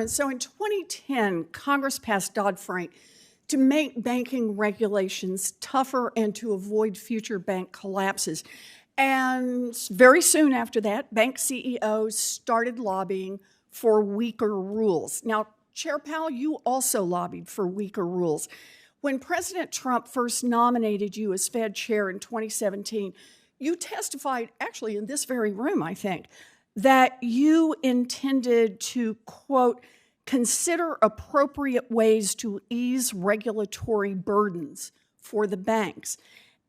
And so in 2010, Congress passed Dodd-Frank to make banking regulations tougher and to avoid future bank collapses. And very soon after that, bank CEOs started lobbying for weaker rules. Now, Chair Powell, you also lobbied for weaker rules. When President Trump first nominated you as Fed chair in 2017, you testified, actually in this very room, I think, that you intended to, quote, consider appropriate ways to ease regulatory burdens for the banks.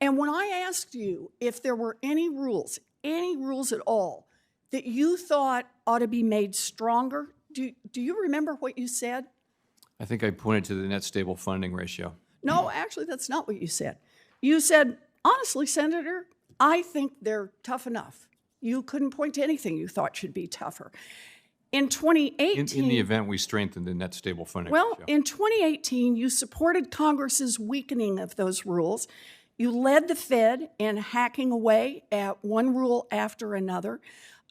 And when I asked you if there were any rules at all, that you thought ought to be made stronger, do you remember what you said? I think I pointed to the net stable funding ratio. No, actually, that's not what you said. You said, honestly, Senator, I think they're tough enough. You couldn't point to anything you thought should be tougher. In 2018... In the event we strengthened the net stable funding ratio. ratio. In 2018, you supported Congress's weakening of those rules. You led the Fed in hacking away at one rule after another.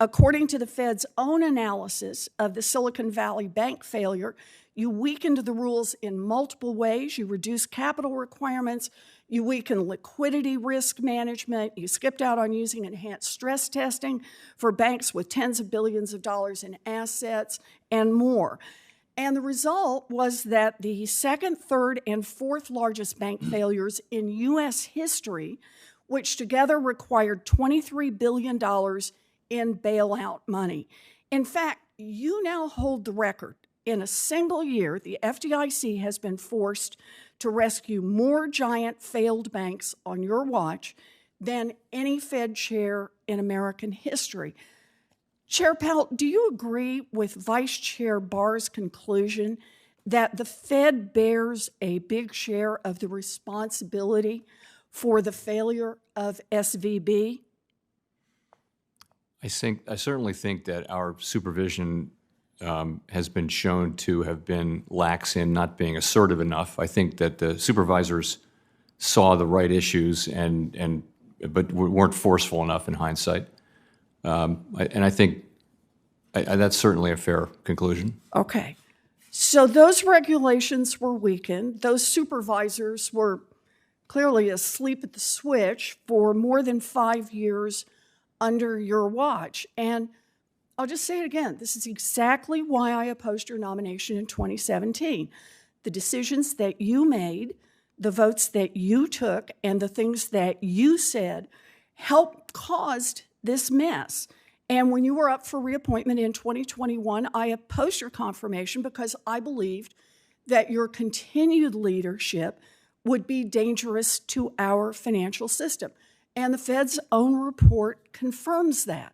According to the Fed's own analysis of the Silicon Valley Bank failure, you weakened the rules in multiple ways. You reduced capital requirements. You weakened liquidity risk management. You skipped out on using enhanced stress testing for banks with tens of billions of dollars in assets and more. And the result was that the second, third, and fourth largest bank failures in U.S. history, which together required $23 billion in bailout money. In fact, you now hold the record. In a single year, the FDIC has been forced to rescue more giant failed banks on your watch than any Fed chair in American history. Chair Powell, do you agree with Vice Chair Barr's conclusion that the Fed bears a big share of the responsibility for the failure of SVB? I certainly think that our supervision has been shown to have been lax in not being assertive enough. I think that the supervisors saw the right issues but weren't forceful enough in hindsight. I think that's certainly a fair conclusion. Okay. So those regulations were weakened. Those supervisors were clearly asleep at the switch for more than 5 years under your watch. And I'll just say it again. This is exactly why I opposed your nomination in 2017. The decisions that you made, the votes that you took, and the things that you said caused this mess. And when you were up for reappointment in 2021, I opposed your confirmation because I believed that your continued leadership would be dangerous to our financial system. And the Fed's own report confirms that.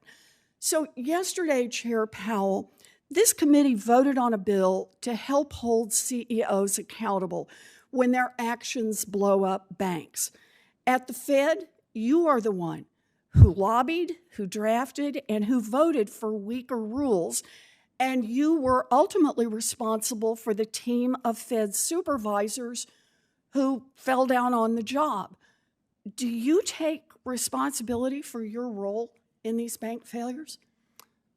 So yesterday, Chair Powell, this committee voted on a bill to help hold CEOs accountable when their actions blow up banks. At the Fed, you are the one who lobbied, who drafted, and who voted for weaker rules, and you were ultimately responsible for the team of Fed supervisors who fell down on the job. Do you take responsibility for your role in these bank failures?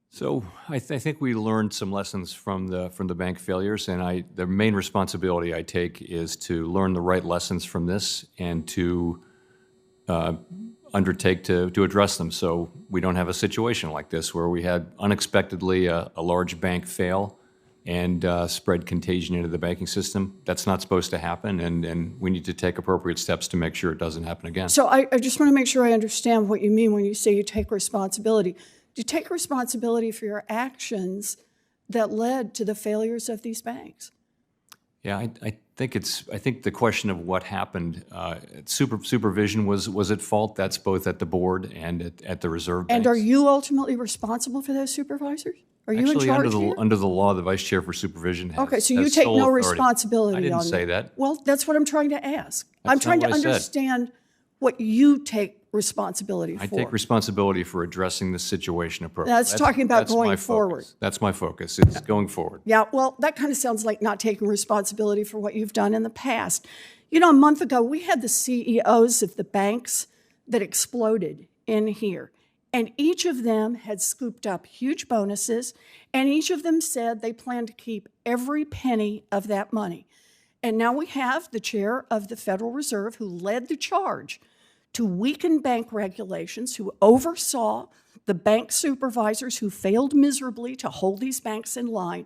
So I think we learned some lessons from the bank failures, and the main responsibility I take is to learn the right lessons from this and to undertake to address them so we don't have a situation like this where we had unexpectedly a large bank fail and spread contagion into the banking system. That's not supposed to happen, and we need to take appropriate steps to make sure it doesn't happen again. So I just want to make sure I understand what you mean when you say you take responsibility. Do you take responsibility for your actions that led to the failures of these banks? Yeah, I think the question of what happened, supervision was at fault. That's both at the board and at the reserve banks. And are you ultimately responsible for those supervisors? Are you in charge here? Under the law, the vice chair for supervision has Okay, so you take no responsibility on that. I didn't say that. Well, that's what I'm trying to ask. I'm trying to understand what you take responsibility for. I take responsibility for addressing the situation appropriately. That's talking about going forward. That's my focus. It's going forward. Yeah, well, that kind of sounds like not taking responsibility for what you've done in the past. You know, a month ago, we had the CEOs of the banks that exploded in here. And each of them had scooped up huge bonuses, and each of them said they plan to keep every penny of that money. And now we have the chair of the Federal Reserve who led the charge to weaken bank regulations, who oversaw the bank supervisors who failed miserably to hold these banks in line.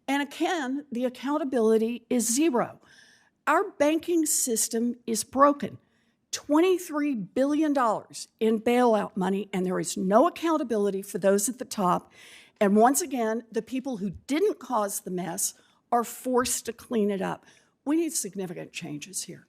And again, the accountability is zero. Our banking system is broken. $23 billion in bailout money, and there is no accountability for those at the top. And once again, the people who didn't cause the mess are forced to clean it up. We need significant changes here.